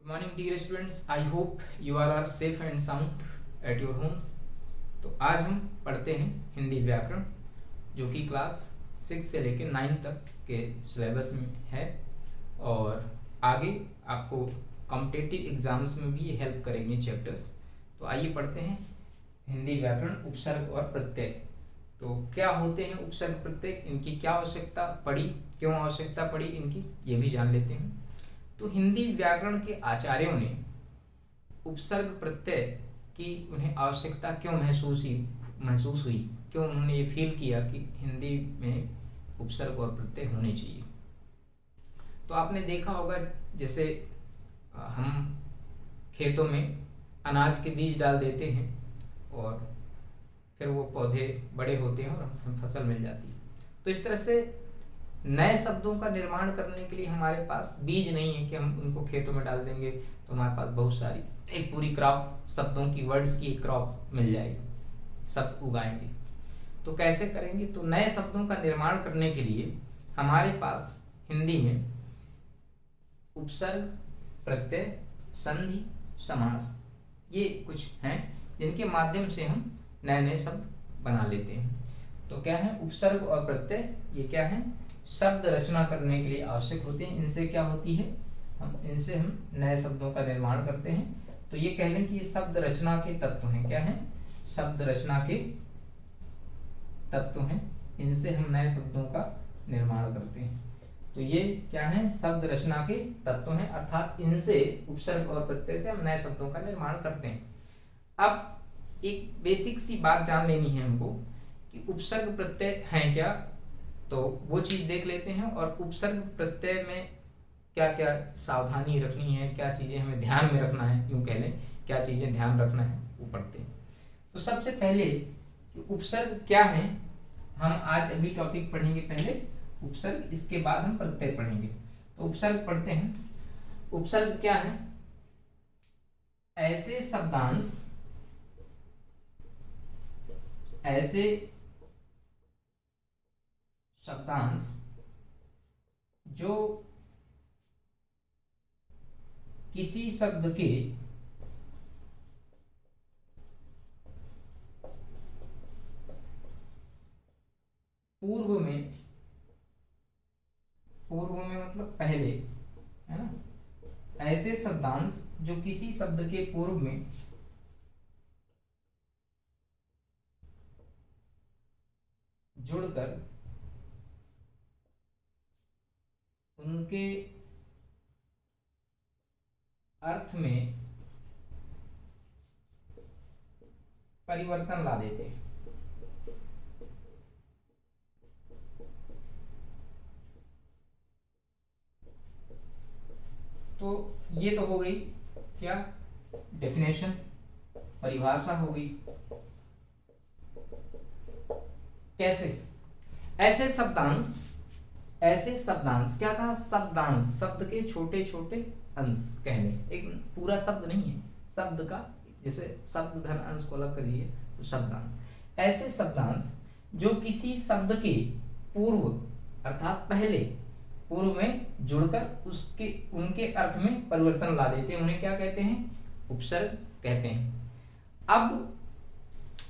Good morning dear students, I hope you are safe and sound at your homes. तो आज हम पढ़ते हैं हिंदी व्याकरण, जो कि क्लास 6 से लेकर 9 तक के सिलेबस में है और आगे आपको कॉम्पिटिटिव एग्जाम्स में भी ये हेल्प करेंगे चैप्टर्स। तो आइए पढ़ते हैं हिंदी व्याकरण, उपसर्ग और प्रत्यय। तो क्या होते हैं उपसर्ग प्रत्यय, इनकी क्या आवश्यकता पड़ी, क्यों आवश्यकता पड़ी इनकी, ये भी जान लेते हैं। तो हिंदी व्याकरण के आचार्यों ने उपसर्ग प्रत्यय की उन्हें आवश्यकता क्यों महसूस हुई, क्यों उन्होंने ये फील किया कि हिंदी में उपसर्ग और प्रत्यय होने चाहिए। तो आपने देखा होगा, जैसे हम खेतों में अनाज के बीज डाल देते हैं और फिर वो पौधे बड़े होते हैं और हमें फसल मिल जाती है। तो इस तरह से नए शब्दों का निर्माण करने के लिए हमारे पास बीज नहीं है कि हम उनको खेतों में डाल देंगे तो हमारे पास बहुत सारी एक पूरी क्रॉप, शब्दों की, वर्ड्स की एक क्रॉप मिल जाएगी, शब्द उगाएंगे। तो कैसे करेंगे? तो नए शब्दों का निर्माण करने के लिए हमारे पास हिंदी में उपसर्ग, प्रत्यय, संधि, समास, ये कुछ हैं जिनके माध्यम से हम नए नए शब्द बना लेते हैं। तो क्या है उपसर्ग और प्रत्यय? ये क्या है? शब्द रचना करने के लिए आवश्यक होते हैं। इनसे क्या होती है, इनसे हम नए शब्दों का निर्माण करते हैं। तो ये कह लें कि ये शब्द रचना के तत्व हैं। क्या है? शब्द रचना के तत्व हैं। इनसे हम नए शब्दों का निर्माण करते हैं। तो ये क्या है? शब्द रचना के तत्व हैं, अर्थात इनसे, उपसर्ग और प्रत्यय से हम नए शब्दों का निर्माण करते हैं। अब एक बेसिक सी बात जान लेनी है हमको कि उपसर्ग प्रत्यय हैं क्या, तो वो चीज देख लेते हैं। और उपसर्ग प्रत्यय में क्या क्या सावधानी रखनी है, क्या चीजें हमें ध्यान में रखना है, यूं कह लें क्या चीजें ध्यान रखना है, वो पढ़ते हैं। तो सबसे पहले उपसर्ग क्या है, हम आज अभी टॉपिक पढ़ेंगे पहले उपसर्ग, इसके बाद हम प्रत्यय पढ़ेंगे। तो उपसर्ग पढ़ते हैं। उपसर्ग क्या है? ऐसे शब्दांश, जो किसी शब्द के पूर्व में मतलब पहले, है ना, ऐसे शब्दांश जो किसी शब्द के पूर्व में जुड़कर उनके अर्थ में परिवर्तन ला देते हैं। तो ये तो हो गई क्या, डेफिनेशन, परिभाषा हो गई। कैसे? ऐसे शब्दांश क्या कहा? शब्दांश, शब्द के छोटे छोटे अंश कह लें, एक पूरा शब्द नहीं है, शब्द का, जैसे शब्द धन अंश को अलग कर लिए तो शब्दांश। ऐसे शब्दांश जो किसी शब्द के पूर्व अर्थात पहले, पूर्व में जुड़कर उनके अर्थ में परिवर्तन ला देते हैं, उन्हें क्या कहते हैं? उपसर्ग कहते हैं। अब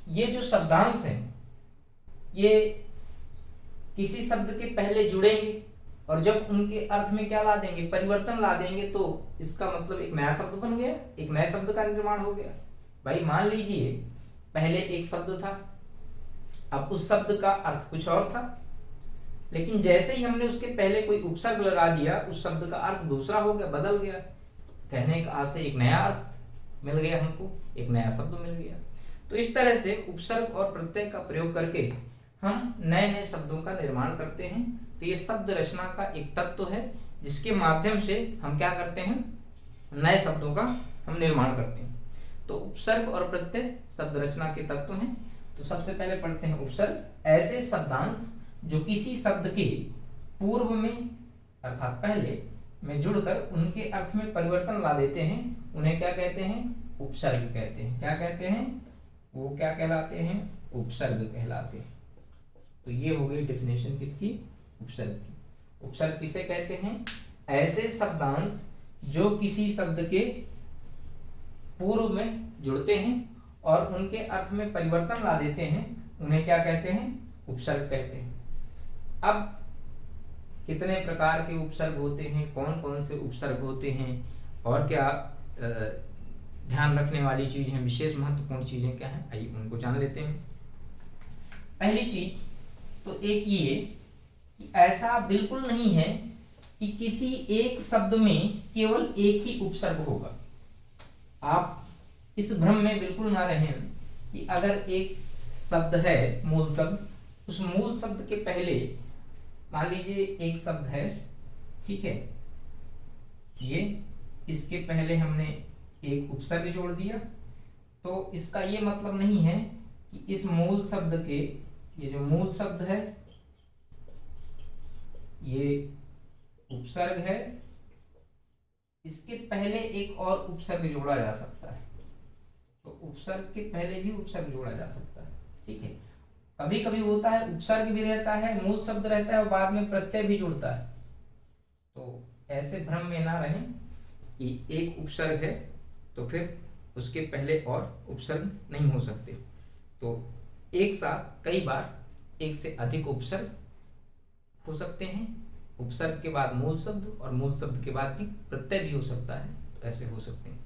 ये जो शब्दांश हैं, ये किसी शब्द के पहले जुड़ेंगे और जब उनके अर्थ में क्या ला देंगे? परिवर्तन ला देंगे, तो इसका मतलब एक नया शब्द बन गया, एक नए शब्द का निर्माण हो गया। भाई मान लीजिए पहले एक शब्द था, अब उस शब्द का अर्थ कुछ और था, लेकिन जैसे ही हमने उसके पहले कोई उपसर्ग लगा दिया, उस शब्द का अर्थ दूसरा हो गया, बदल गया। कहने का आशय एक नया अर्थ मिल गया हमको, एक नया शब्द मिल गया। तो इस तरह से उपसर्ग और प्रत्यय का प्रयोग करके हम नए नए शब्दों का निर्माण करते हैं। तो ये शब्द रचना का एक तत्व है, जिसके माध्यम से हम क्या करते हैं? नए शब्दों का हम निर्माण करते हैं। तो उपसर्ग और प्रत्यय शब्द रचना के तत्व हैं। तो सबसे पहले पढ़ते हैं उपसर्ग। ऐसे शब्दांश जो किसी शब्द के पूर्व में अर्थात पहले में जुड़कर उनके अर्थ में परिवर्तन ला देते हैं, उन्हें क्या कहते हैं? उपसर्ग कहते हैं। क्या कहते हैं? वो क्या कहलाते हैं? उपसर्ग कहलाते हैं। तो ये हो गई डेफिनेशन किसकी? उपसर्ग की। उपसर्ग किसे कहते हैं? ऐसे शब्दांश जो किसी शब्द के पूर्व में जुड़ते हैं और उनके अर्थ में परिवर्तन ला देते हैं, उन्हें क्या कहते हैं? उपसर्ग कहते हैं। अब कितने प्रकार के उपसर्ग होते हैं, कौन कौन से उपसर्ग होते हैं, और क्या ध्यान रखने वाली चीज है, विशेष महत्वपूर्ण चीजें क्या हैं, आइए उनको जान लेते हैं। पहली चीज तो एक ये कि ऐसा बिल्कुल नहीं है कि किसी एक शब्द में केवल एक ही उपसर्ग होगा। आप इस भ्रम में बिल्कुल ना रहें कि अगर एक शब्द है मूल शब्द, उस मूल शब्द के पहले मान लीजिए एक शब्द है, ठीक है, ये इसके पहले हमने एक उपसर्ग जोड़ दिया, तो इसका ये मतलब नहीं है कि इस मूल शब्द के, ये जो मूल शब्द है ये उपसर्ग है, इसके पहले एक और उपसर्ग जोड़ा जा सकता है। तो उपसर्ग के पहले भी उपसर्ग जोड़ा जा सकता है, ठीक है। कभी कभी होता है उपसर्ग भी रहता है, मूल शब्द रहता है और बाद में प्रत्यय भी जुड़ता है। तो ऐसे भ्रम में ना रहें कि एक उपसर्ग है तो फिर उसके पहले और उपसर्ग नहीं हो सकते। तो एक साथ कई बार एक से अधिक उपसर्ग हो सकते हैं, उपसर्ग के बाद मूल शब्द और मूल शब्द के बाद भी प्रत्यय भी हो सकता है, तो ऐसे हो सकते हैं।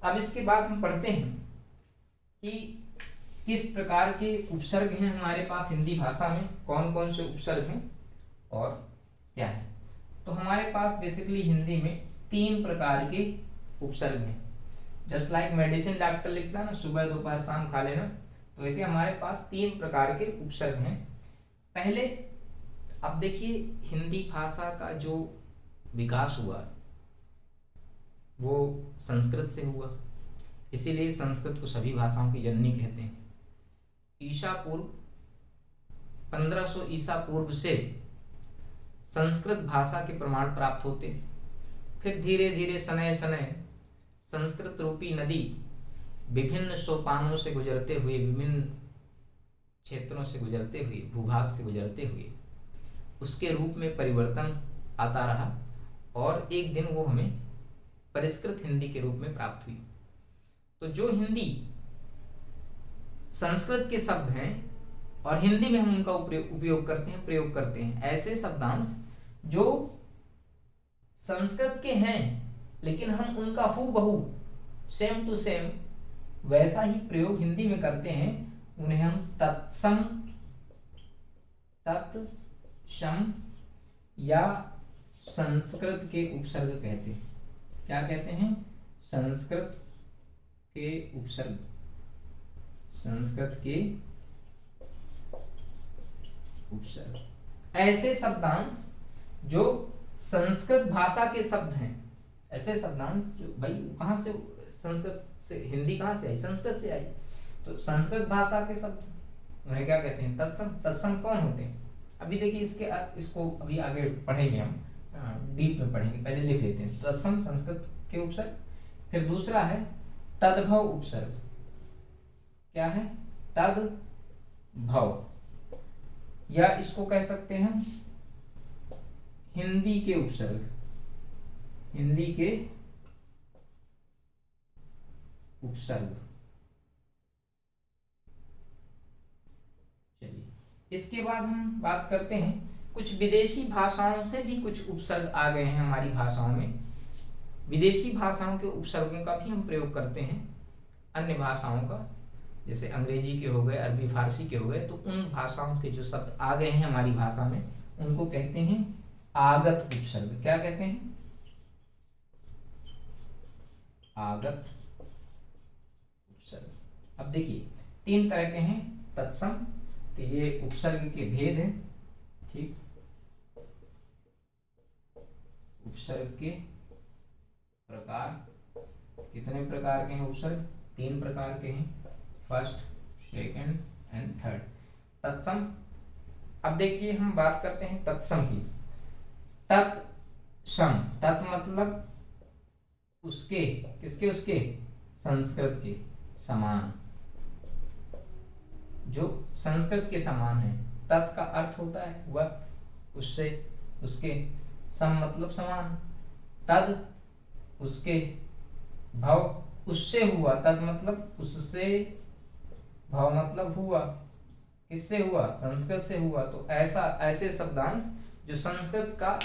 अब इसके बाद हम पढ़ते हैं कि किस प्रकार के उपसर्ग हैं हमारे पास हिंदी भाषा में, कौन कौन से उपसर्ग हैं और क्या है। तो हमारे पास बेसिकली हिंदी में 3 प्रकार के उपसर्ग हैं। जस्ट लाइक मेडिसिन डॉक्टर लिखता है ना, सुबह दोपहर शाम खा लेना, तो वैसे हमारे पास 3 प्रकार के उपसर्ग हैं। पहले अब देखिए, हिंदी भाषा का जो विकास हुआ वो संस्कृत से हुआ, इसीलिए संस्कृत को सभी भाषाओं की जननी कहते हैं। ईसा पूर्व 1500 ईसा पूर्व से संस्कृत भाषा के प्रमाण प्राप्त होते, फिर धीरे धीरे शनय शनय संस्कृत रूपी नदी विभिन्न सोपानों से गुजरते हुए, विभिन्न क्षेत्रों से गुजरते हुए, भूभाग से गुजरते हुए उसके रूप में परिवर्तन आता रहा और एक दिन वो हमें परिष्कृत हिंदी के रूप में प्राप्त हुई। तो जो हिंदी संस्कृत के शब्द हैं और हिंदी में हम उनका उपयोग करते हैं, प्रयोग करते हैं, ऐसे शब्दांश जो संस्कृत के हैं लेकिन हम उनका हूबहू सेम टू सेम वैसा ही प्रयोग हिंदी में करते हैं, उन्हें हम तत्सम, तत्सम या संस्कृत के उपसर्ग कहते हैं। क्या कहते हैं? संस्कृत के उपसर्ग, संस्कृत के उपसर्ग। ऐसे शब्दांश जो संस्कृत भाषा के शब्द हैं, ऐसे शब्दांश जो भाई कहाँ से, संस्कृत से, हिंदी कहाँ से आई? संस्कृत से आई। तो संस्कृत भाषा के शब्द उन्हें क्या कहते हैं? तत्सम। तत्सम कौन होते हैं? अभी देखिए इसको अभी आगे पढ़ेंगे, हम डीप में पढ़ेंगे, पहले लिख लेते हैं। तत्सम संस्कृत के उपसर्ग। फिर दूसरा है तद्भव उपसर्ग। क्या है? तद्भव, या इसको कह सकते हैं हिंदी के उपसर्ग, हिंदी के उपसर्ग। चलिए, इसके बाद हम बात करते हैं कुछ विदेशी भाषाओं से भी कुछ उपसर्ग आ गए हैं हमारी भाषाओं में। विदेशी भाषाओं के उपसर्गों का भी हम प्रयोग करते हैं, अन्य भाषाओं का, जैसे अंग्रेजी के हो गए, अरबी फारसी के हो गए। तो उन भाषाओं के जो शब्द आ गए हैं हमारी भाषा में उनको कहते हैं आगत उपसर्ग। क्या कहते हैं? आगत उपसर्ग। अब देखिए 3 तरह के हैं तत्सम, तो ये उपसर्ग के भेद हैं, ठीक। उपसर्ग के प्रकार, कितने प्रकार के हैं उपसर्ग? 3 प्रकार के हैं, फर्स्ट, सेकंड एंड थर्ड। तत्सम। अब देखिए हम बात करते हैं तत्सम की। तत्सम, तत् मतलब उसके, किसके? उसके, संस्कृत के समान, जो संस्कृत के समान है। तत् का अर्थ होता है वह, उससे, उसके। सम मतलब समान। तद उसके भव, उससे हुआ, तद मतलब उससे, भव मतलब हुआ, किससे हुआ, संस्कृत से हुआ। तो ऐसा ऐसे शब्दांश जो संस्कृत का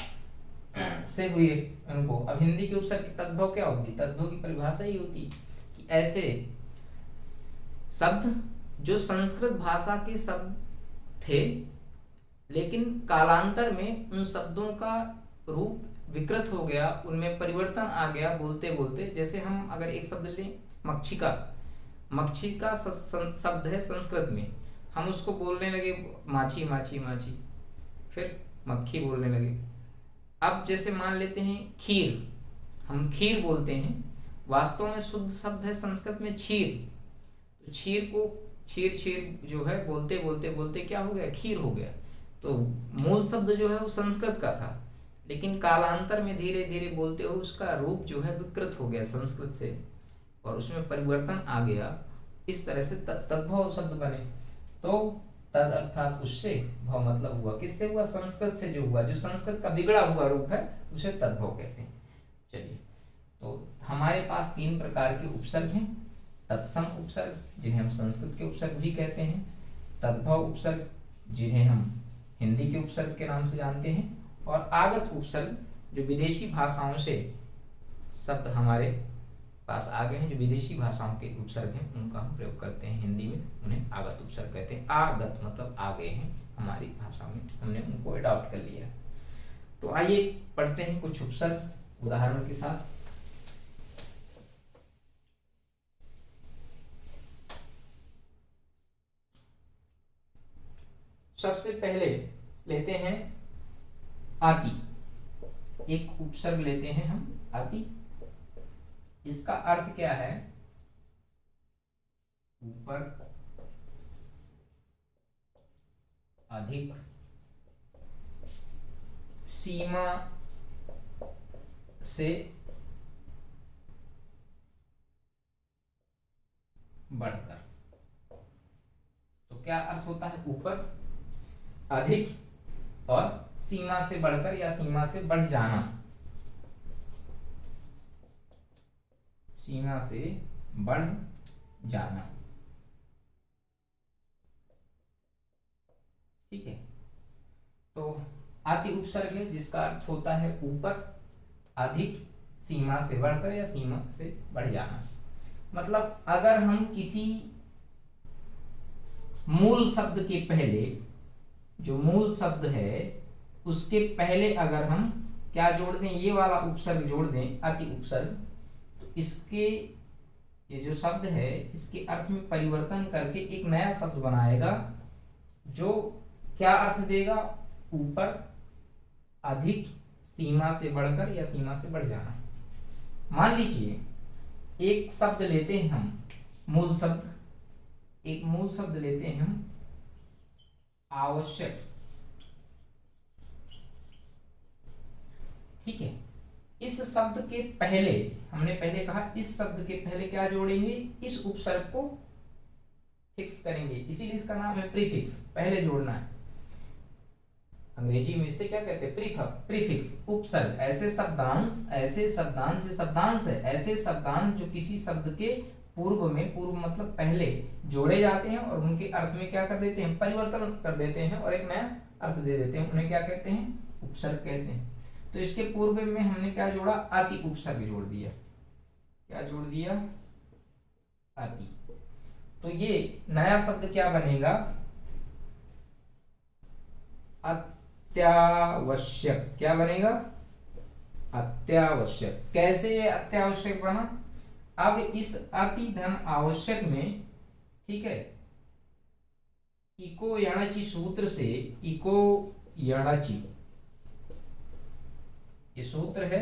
से हुए उनको। अब हिंदी के उपसर्ग की तद्भव क्या होती, तद्भव की परिभाषा ही होती कि ऐसे शब्द जो संस्कृत भाषा के शब्द थे लेकिन कालांतर में उन शब्दों का रूप विकृत हो गया, उनमें परिवर्तन आ गया बोलते बोलते। जैसे हम अगर एक शब्द लें मक्षिका, मक्षिका शब्द है संस्कृत में, हम उसको बोलने लगे माछी माछी माछी, फिर मक्खी बोलने लगे। अब जैसे मान लेते हैं खीर, हम खीर बोलते हैं, वास्तव में शुद्ध शब्द है संस्कृत में क्षीर। तो क्षीर को क्षीर क्षीर जो है बोलते बोलते बोलते क्या हो गया, खीर हो गया। तो मूल शब्द जो है वो संस्कृत का था, लेकिन कालांतर में धीरे धीरे बोलते हुए उसका रूप जो है विकृत हो गया संस्कृत से, और उसमें परिवर्तन आ गया। इस तरह से तद्भव शब्द बने। तो तद अर्थात उससे, भव मतलब हुआ, किससे हुआ, संस्कृत से जो हुआ, जो संस्कृत का बिगड़ा हुआ रूप है उसे तद्भव कहते हैं। चलिए, तो हमारे पास 3 प्रकार के उपसर्ग हैं। तत्सम उपसर्ग जिन्हें हम संस्कृत के उपसर्ग भी कहते हैं, तद्भव उपसर्ग जिन्हें हम हिंदी के उपसर्ग के नाम से जानते हैं, और आगत उपसर्ग जो विदेशी भाषाओं से शब्द हमारे पास आ गए हैं, जो विदेशी भाषाओं के उपसर्ग हैं उनका हम प्रयोग करते हैं हिंदी में, उन्हें आगत उपसर्ग कहते हैं। आगत मतलब आ गए हैं हमारी भाषा में, हमने उनको अडॉप्ट कर लिया। तो आइए पढ़ते हैं कुछ उपसर्ग उदाहरण के साथ। सबसे पहले लेते हैं आति, एक उपसर्ग लेते हैं हम आति। इसका अर्थ क्या है, ऊपर, अधिक, सीमा से बढ़कर। तो क्या अर्थ होता है, ऊपर, अधिक और सीमा से बढ़कर या सीमा से बढ़ जाना, सीमा से बढ़ जाना। ठीक है, तो आति उपसर्ग है जिसका अर्थ होता है ऊपर, अधिक, सीमा से बढ़कर या सीमा से बढ़ जाना। मतलब अगर हम किसी मूल शब्द के पहले, जो मूल शब्द है उसके पहले अगर हम क्या जोड़ दें, ये वाला उपसर्ग जोड़ दें, अति उपसर्ग, तो इसके ये जो शब्द है इसके अर्थ में परिवर्तन करके एक नया शब्द बनाएगा जो क्या अर्थ देगा, ऊपर, अधिक, सीमा से बढ़कर या सीमा से बढ़ जाना। मान लीजिए एक शब्द लेते हैं हम, मूल शब्द, एक मूल शब्द लेते हैं हम आवश्यक। ठीक है, इस शब्द के पहले, हमने पहले कहा इस शब्द के पहले क्या जोड़ेंगे, इस उपसर्ग को फिक्स करेंगे, इसीलिए इसका नाम है प्रीफिक्स, पहले जोड़ना है। अंग्रेजी में इसे क्या कहते हैं, प्रीफिक्स, उपसर्ग। ऐसे शब्दांश, ऐसे शब्दांश, शब्दांश है ऐसे शब्दांश जो किसी शब्द के पूर्व में, पूर्व मतलब पहले, जोड़े जाते हैं और उनके अर्थ में क्या कर देते हैं, परिवर्तन कर देते हैं और एक नया अर्थ दे देते हैं, उन्हें क्या कहते हैं, उपसर्ग कहते हैं। तो इसके पूर्व में हमने क्या जोड़ा, अति उपसर्ग जोड़ दिया। क्या जोड़ दिया, अति। तो ये नया शब्द क्या बनेगा, अत्यावश्यक। क्या बनेगा, अत्यावश्यक। कैसे ये अत्यावश्यक बना, अब इस अति धन आवश्यक में, ठीक है, इको यणचि सूत्र से, इको यणचि ये सूत्र है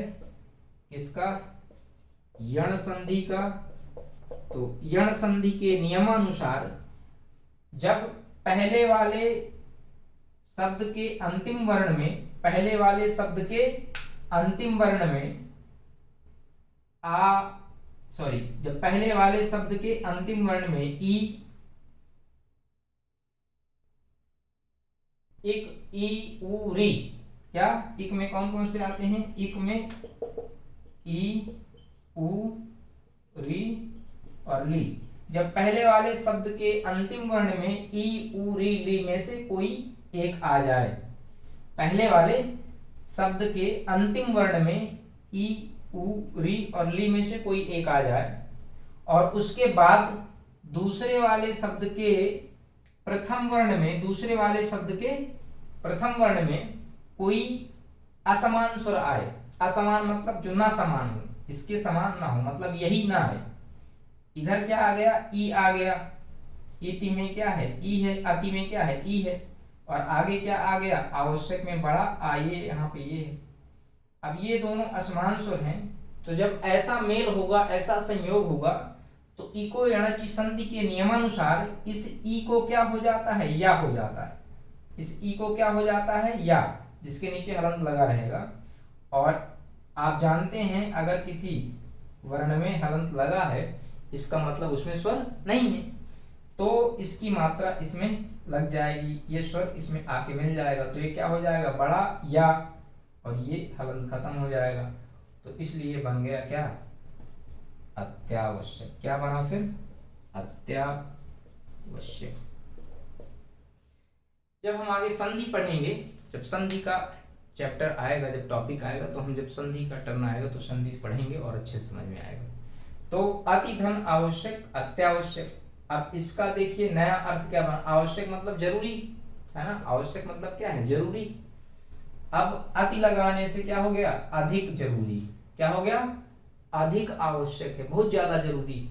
इसका, यण संधि का। तो यण संधि के नियमानुसार जब पहले वाले शब्द के अंतिम वर्ण में, पहले वाले शब्द के अंतिम वर्ण में जब पहले वाले शब्द के अंतिम वर्ण में ई, इक, ई, उ, री, क्या इक में कौन कौन से आते हैं, इक में ई, उ, री और ली। जब पहले वाले शब्द के अंतिम वर्ण में ई, उ, री, ली में से कोई एक आ जाए, पहले वाले शब्द के अंतिम वर्ण में ई, उ, री और ली में से कोई एक आ जाए और उसके बाद दूसरे वाले शब्द के प्रथम वर्ण में, दूसरे वाले शब्द के प्रथम वर्ण में कोई असमान स्वर आए। असमान मतलब जो ना समान हो, इसके समान ना हो, मतलब यही ना आए। इधर क्या आ गया, ई आ गया, इति में क्या है, ई है, अति में क्या है, ई है, और आगे क्या आ गया, आवश्यक में बड़ा आ, ये यहाँ पे ये है। अब ये दोनों असमान स्वर हैं, तो जब ऐसा मेल होगा, ऐसा संयोग होगा, तो इको यणचि संधि के नियमानुसार इस ई को क्या हो जाता है, या हो जाता है। इस ई को क्या हो जाता है, या, जिसके नीचे हलंत लगा रहेगा। और आप जानते हैं अगर किसी वर्ण में हलंत लगा है, इसका मतलब उसमें स्वर नहीं है, तो इसकी मात्रा इसमें लग जाएगी, ये स्वर इसमें आके मिल जाएगा, तो ये क्या हो जाएगा, बड़ा या, और ये हलंत खत्म हो जाएगा। तो इसलिए बन गया क्या, अत्यावश्यक। क्या बना फिर, अत्यावश्यक। जब हम आगे संधि पढ़ेंगे, जब संधि का चैप्टर आएगा, जब टॉपिक आएगा, तो हम जब संधि का टर्न आएगा तो संधि पढ़ेंगे और अच्छे से समझ में आएगा। तो अति धन आवश्यक, अत्यावश्यक। अब इसका देखिए नया अर्थ क्या बना, आवश्यक मतलब जरूरी है ना, आवश्यक मतलब क्या है, जरूरी। अब अति लगाने से क्या हो गया, अधिक जरूरी। क्या हो गया, अधिक आवश्यक है, बहुत ज्यादा जरूरी।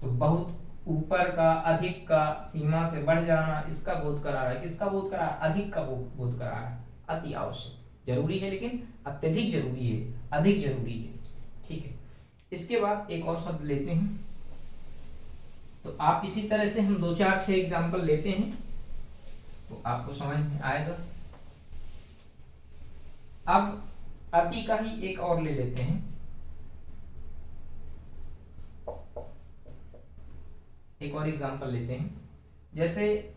तो बहुत ऊपर का, अधिक का, सीमा से बढ़ जाना, इसका बोध करा रहा है। किसका बोध करा रहा है, अधिक का बोध करा रहा है। अति आवश्यक, जरूरी है लेकिन अत्यधिक जरूरी है, अधिक जरूरी है। ठीक है, इसके बाद एक और शब्द लेते हैं। तो आप इसी तरह से हम 2 4 6 एग्जाम्पल लेते हैं तो आपको समझ में आएगा। अब अति का ही एक और ले लेते हैं। एक और एग्जाम्पल लेते हैं, जैसे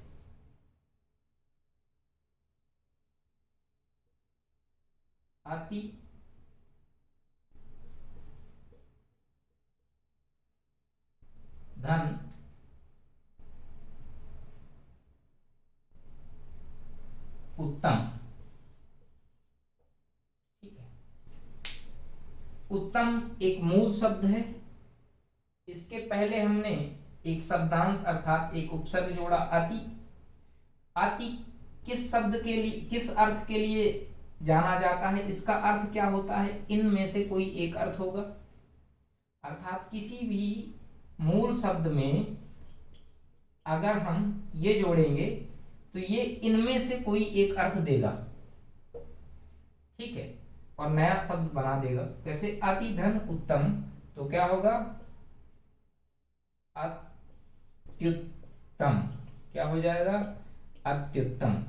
अति धन उत्तम। ठीक है, उत्तम एक मूल शब्द है। इसके पहले हमने एक शब्दांश अर्थात एक उपसर्ग जोड़ा, अति। अति किस शब्द के लिए, किस अर्थ के लिए जाना जाता है, इसका अर्थ क्या होता है, इनमें से कोई एक अर्थ होगा। अर्थात किसी भी मूल शब्द में अगर हम ये जोड़ेंगे तो ये इनमें से कोई एक अर्थ देगा। ठीक है, और नया शब्द बना देगा। कैसे, अति धन उत्तम, तो क्या होगा, अत्युत्तम। क्या हो जाएगा, अत्युत्तम।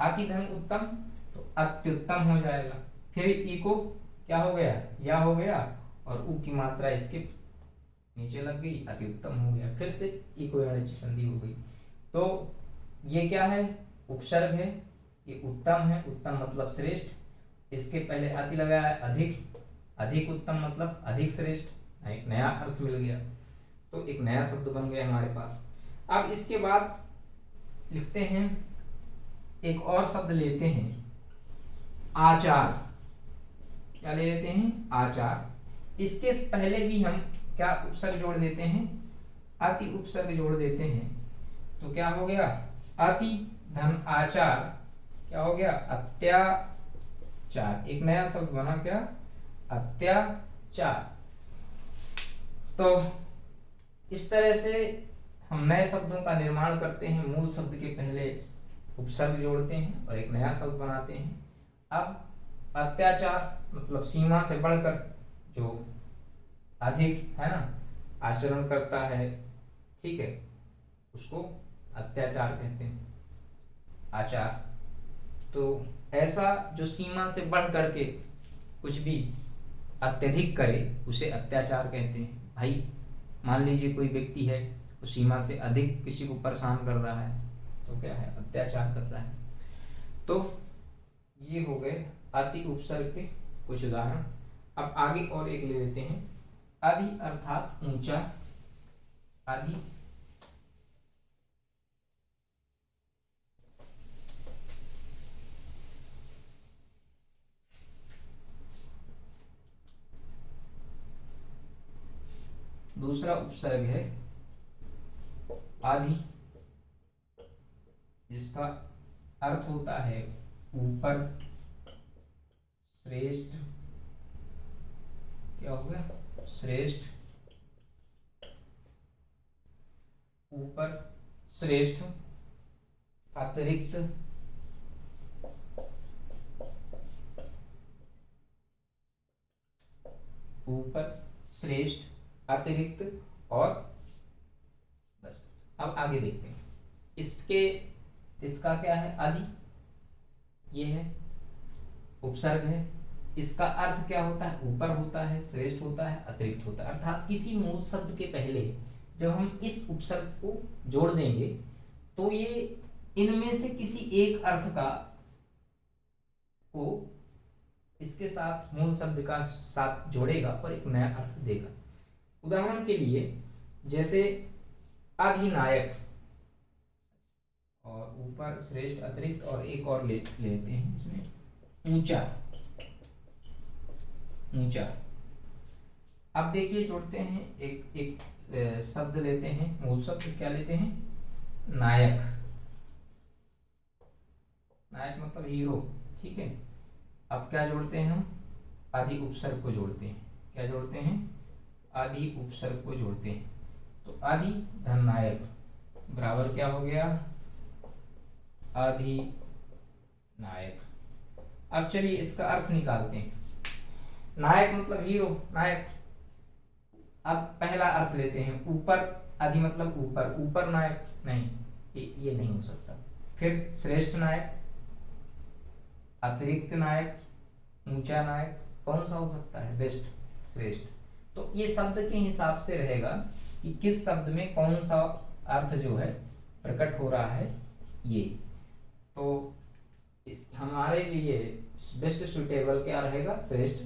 अति धन उत्तम तो अत्युत्तम हो जाएगा। फिर ई को क्या हो गया, या हो गया, और उ की मात्रा इसके नीचे लग गई, अति उत्तम हो गया। फिर से ई को यणचि संधि हो गई। तो ये क्या है, उपसर्ग है, ये उत्तम है, उत्तम मतलब श्रेष्ठ। इसके पहले अति लगाया है, अधिक। अधिक उत्तम मतलब अधिक श्रेष्ठ। एक नया अर्थ मिल गया, तो एक नया शब्द बन गया हमारे पास। अब इसके बाद लिखते हैं, एक और शब्द लेते हैं, आचार। क्या ले लेते हैं, आचार। इसके पहले भी हम क्या उपसर्ग जोड़ देते हैं, अति उपसर्ग जोड़ देते हैं। तो क्या हो गया, अति धन आचार, क्या हो गया, अत्याचार। एक नया शब्द बना, क्या, अत्याचार। तो इस तरह से हम नए शब्दों का निर्माण करते हैं। मूल शब्द के पहले उपसर्ग जोड़ते हैं और एक नया शब्द बनाते हैं। अब अत्याचार मतलब सीमा से बढ़कर जो अधिक है ना आचरण करता है, ठीक है, उसको अत्याचार कहते हैं, आचार। तो ऐसा जो सीमा से बढ़ करके कुछ भी अत्यधिक करे उसे अत्याचार कहते हैं। भाई मान लीजिए कोई व्यक्ति है, वो सीमा से अधिक किसी को परेशान कर रहा है, तो क्या है, अत्याचार कर रहा है। तो ये हो गए अति उपसर्ग के कुछ उदाहरण। अब आगे और एक ले लेते हैं, आदि अर्थात ऊंचा, आदि दूसरा उपसर्ग है आदि, जिसका अर्थ होता है ऊपर, श्रेष्ठ, क्या हो गया, श्रेष्ठ, ऊपर, श्रेष्ठ, अतिरिक्त, ऊपर, श्रेष्ठ, अतिरिक्त, और बस। अब आगे देखते हैं इसका क्या है, आदि, ये है उपसर्ग है, इसका अर्थ क्या होता है, ऊपर होता है, श्रेष्ठ होता है, अतिरिक्त होता है। अर्थात किसी मूल शब्द के पहले जब हम इस उपसर्ग को जोड़ देंगे तो ये इनमें से किसी एक अर्थ का को इसके साथ, मूल शब्द का साथ जोड़ेगा और एक नया अर्थ देगा। उदाहरण के लिए जैसे अधिनायक, और ऊपर, श्रेष्ठ, अतिरिक्त, और एक और लेते हैं इसमें ऊंचा, ऊंचा। अब देखिए जोड़ते हैं, एक एक शब्द लेते हैं, मूल शब्द क्या लेते हैं, नायक, नायक मतलब हीरो, ठीक है। अब क्या जोड़ते हैं हम, आदि उपसर्ग को जोड़ते हैं, क्या जोड़ते हैं, आदि उपसर्ग को जोड़ते हैं। तो आदि धन नायक बराबर क्या हो गया, आदि नायक। अब चलिए इसका अर्थ निकालते हैं। नायक मतलब हीरो, नायक। अब पहला अर्थ लेते हैं, ऊपर, आदि मतलब ऊपर, ऊपर नायक नहीं, ये नहीं हो सकता। फिर श्रेष्ठ नायक, अतिरिक्त नायक, ऊंचा नायक, कौन सा हो सकता है, बेस्ट, श्रेष्ठ। तो ये शब्द के हिसाब से रहेगा कि किस शब्द में कौन सा अर्थ जो है प्रकट हो रहा है। ये तो हमारे लिए बेस्ट सुटेबल क्या रहेगा, श्रेष्ठ।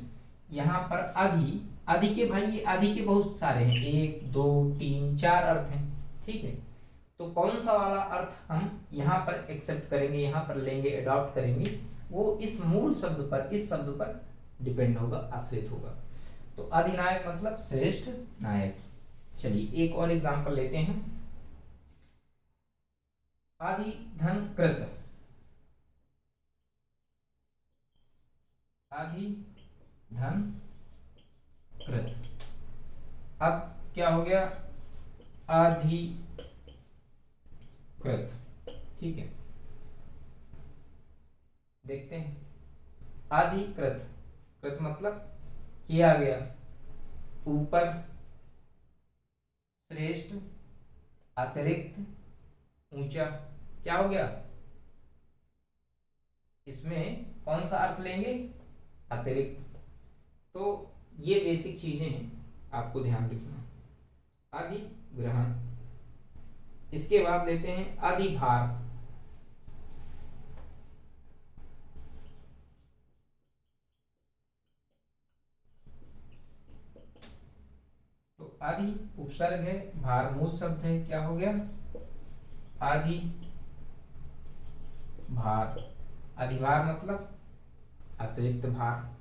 यहाँ पर आदि, आदि के भाई, ये आदि के बहुत सारे हैं, 1 2 3 4 अर्थ हैं, ठीक है। तो कौन सा वाला अर्थ हम यहाँ पर एक्सेप्ट करेंगे, यहाँ पर लेंगे, अडॉप्ट करेंगे, वो इस मूल शब्द पर, इस शब्द पर डिपेंड होगा, आश्रित होगा। तो अधिनायक मतलब श्रेष्ठ नायक। चलिए एक और एग्जांपल लेते हैं, आदि धन कृत, आदि धन कृत। अब क्या हो गया, आदि कृत, ठीक है। देखते हैं, आदि कृत, कृत मतलब किया गया, ऊपर, श्रेष्ठ, अतिरिक्त, ऊंचा, क्या हो गया, इसमें कौन सा अर्थ लेंगे, अतिरिक्त। तो ये बेसिक चीजें हैं, आपको ध्यान रखना। आदि ग्रहण, इसके बाद लेते हैं आदि भार, तो आदि उपसर्ग है, भार मूल शब्द है, क्या हो गया, आदि भार। अधिभार मतलब अतिरिक्त भार।